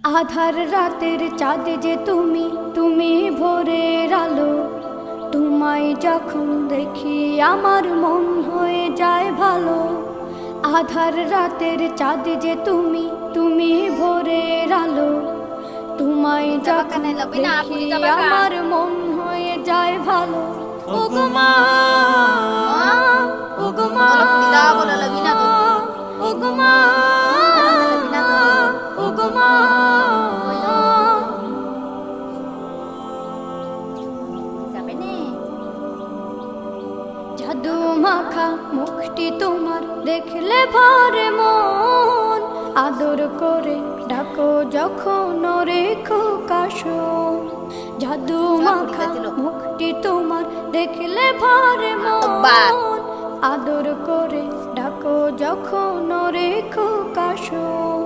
আধার রাতের চাঁদ যে তুমি, তুমি ভোরের আলো। তোমায় যখন দেখি আমার মন হয়ে যায় ভালো। আধার রাতের চাঁদ যে তুমি, তুমি ভোরের আলো। তোমায় যখন দেখি আমার মন হয়ে যায় ভালো। ওগো মা, ওগো মা, ওগো মা, ওগো মা। জাদু মাখা মুখটি তোমার দেখলে ভরে মন। আদর করে ডাকো যখন রেখো কাশন। জাদু মাখা মুখটি তোমার দেখলে ভরে মন। আদর করে ডাকো যখন রেখো কাশন।